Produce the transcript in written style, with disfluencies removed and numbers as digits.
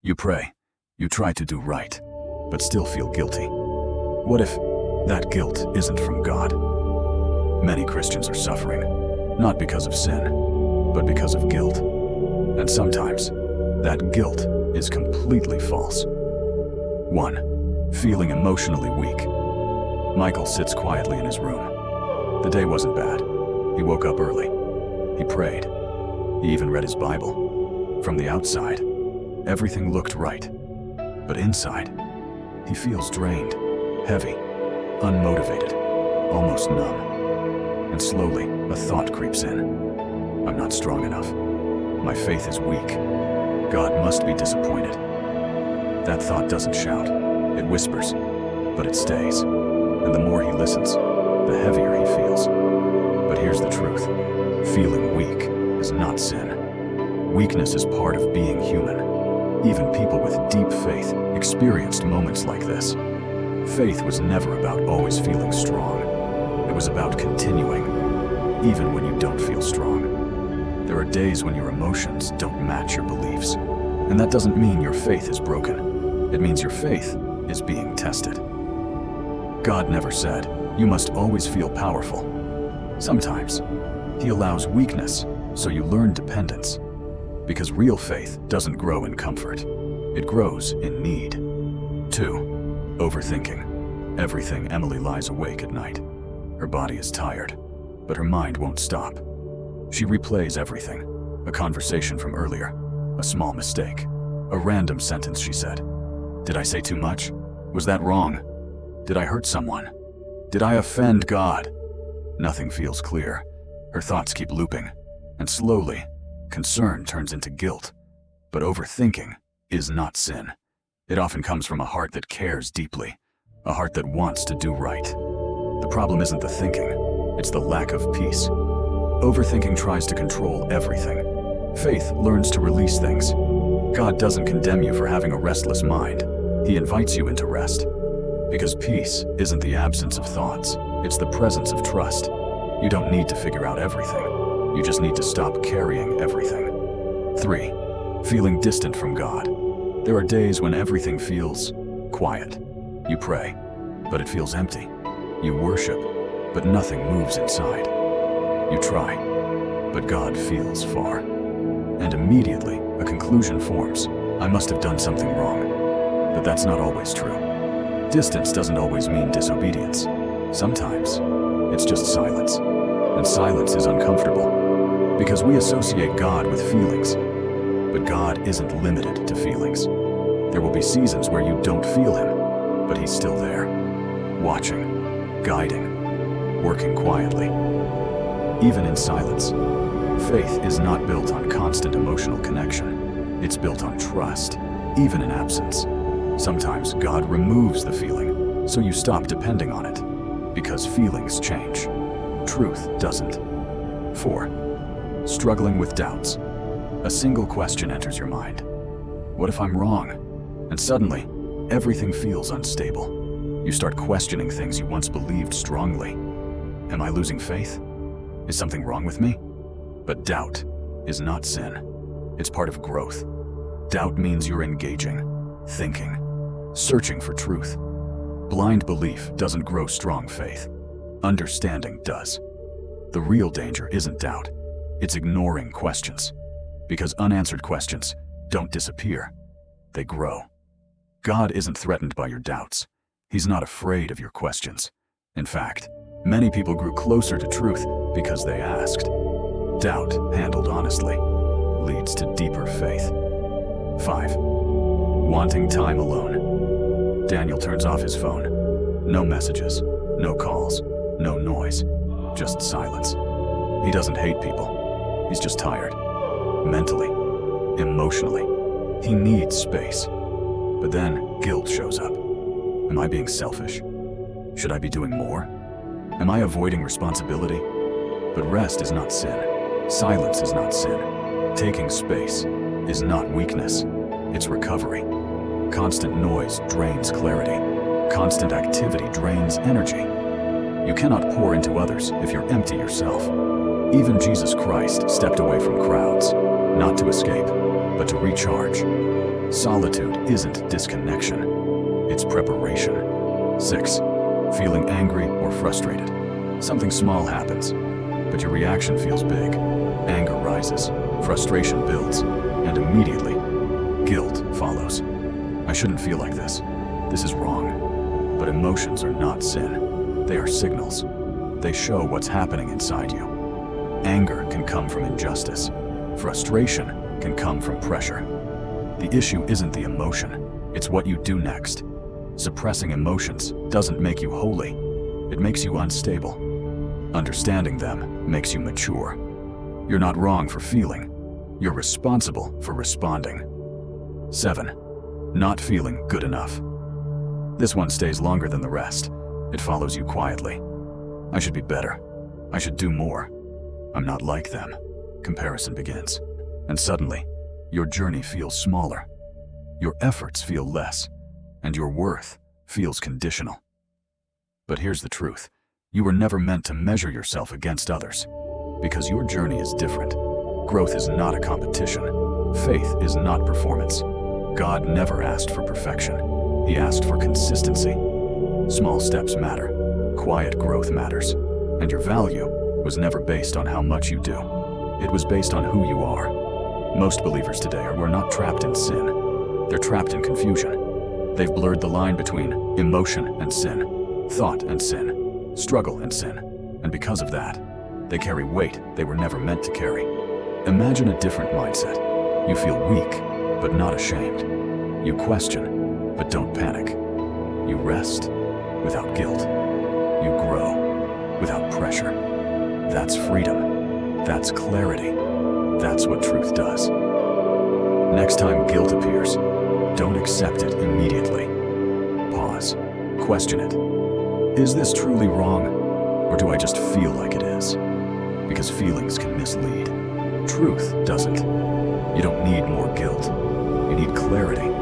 You pray, you try to do right, but still feel guilty. What if that guilt isn't from God? Many Christians are suffering, not because of sin, but because of guilt. And sometimes, that guilt is completely false. 1. Feeling emotionally weak. Michael sits quietly in his room. The day wasn't bad. He woke up early. He prayed. He even read his Bible. From the outside, everything looked right. But inside, he feels drained, heavy, unmotivated, almost numb. And slowly, a thought creeps in. I'm not strong enough. My faith is weak. God must be disappointed. That thought doesn't shout. It whispers, but it stays. And the more he listens, the heavier he feels. But here's the truth. Feeling weak is not sin. Weakness is part of being human. Even people with deep faith experienced moments like this. Faith was never about always feeling strong. It was about continuing, even when you don't feel strong. There are days when your emotions don't match your beliefs. And that doesn't mean your faith is broken. It means your faith is being tested. God never said, you must always feel powerful. Sometimes, He allows weakness so you learn dependence. Because real faith doesn't grow in comfort. It grows in need. 2. Overthinking. Everything Emily lies awake at night. Her body is tired, but her mind won't stop. She replays everything. A conversation from earlier, a small mistake, a random sentence she said. Did I say too much? Was that wrong? Did I hurt someone? Did I offend God? Nothing feels clear. Her thoughts keep looping, and slowly, concern turns into guilt. But overthinking is not sin. It often comes from a heart that cares deeply, a heart that wants to do right. The problem isn't the thinking, it's the lack of peace. Overthinking tries to control everything. Faith learns to release things. God doesn't condemn you for having a restless mind. He invites you into rest. Because peace isn't the absence of thoughts, it's the presence of trust. You don't need to figure out everything. You just need to stop carrying everything. 3. Feeling distant from God. There are days when everything feels quiet. You pray, but it feels empty. You worship, but nothing moves inside. You try, but God feels far. And immediately, a conclusion forms. I must have done something wrong. But that's not always true. Distance doesn't always mean disobedience. Sometimes, it's just silence. And silence is uncomfortable. Because we associate God with feelings. But God isn't limited to feelings. There will be seasons where you don't feel Him, but He's still there. Watching, guiding, working quietly. Even in silence, faith is not built on constant emotional connection. It's built on trust, even in absence. Sometimes God removes the feeling, so you stop depending on it. Because feelings change. Truth doesn't. 4. Struggling with doubts. A single question enters your mind. What if I'm wrong? And suddenly, everything feels unstable. You start questioning things you once believed strongly. Am I losing faith? Is something wrong with me? But doubt is not sin. It's part of growth. Doubt means you're engaging, thinking, searching for truth. Blind belief doesn't grow strong faith. Understanding does. The real danger isn't doubt. It's ignoring questions. Because unanswered questions don't disappear. They grow. God isn't threatened by your doubts. He's not afraid of your questions. In fact, many people grew closer to truth because they asked. Doubt, handled honestly, leads to deeper faith. 5. Wanting time alone. Daniel turns off his phone. No messages, no calls, no noise, just silence. He doesn't hate people. He's just tired. Mentally, emotionally. He needs space. But then guilt shows up. Am I being selfish? Should I be doing more? Am I avoiding responsibility? But rest is not sin. Silence is not sin. Taking space is not weakness. It's recovery. Constant noise drains clarity. Constant activity drains energy. You cannot pour into others if you're empty yourself. Even Jesus Christ stepped away from crowds, not to escape, but to recharge. Solitude isn't disconnection, it's preparation. 6. Feeling angry or frustrated. Something small happens, but your reaction feels big. Anger rises, frustration builds, and immediately, guilt follows. I shouldn't feel like this. This is wrong. But emotions are not sin. They are signals. They show what's happening inside you. Anger can come from injustice. Frustration can come from pressure. The issue isn't the emotion, it's what you do next. Suppressing emotions doesn't make you holy, it makes you unstable. Understanding them makes you mature. You're not wrong for feeling, you're responsible for responding. 7. Not feeling good enough. This one stays longer than the rest. It follows you quietly. I should be better. I should do more. I'm not like them. Comparison begins. And suddenly, your journey feels smaller. Your efforts feel less. And your worth feels conditional. But here's the truth. You were never meant to measure yourself against others. Because your journey is different. Growth is not a competition. Faith is not performance. God never asked for perfection. He asked for consistency. Small steps matter. Quiet growth matters. And your value was never based on how much you do. It was based on who you are. Most believers today are not trapped in sin. They're trapped in confusion. They've blurred the line between emotion and sin, thought and sin, struggle and sin. And because of that, they carry weight they were never meant to carry. Imagine a different mindset. You feel weak, but not ashamed. You question, but don't panic. You rest without guilt. You grow without pressure. That's freedom. That's clarity. That's what truth does. Next time guilt appears, don't accept it immediately. Pause. Question it. Is this truly wrong, or do I just feel like it is? Because feelings can mislead. Truth doesn't. You don't need more guilt. You need clarity.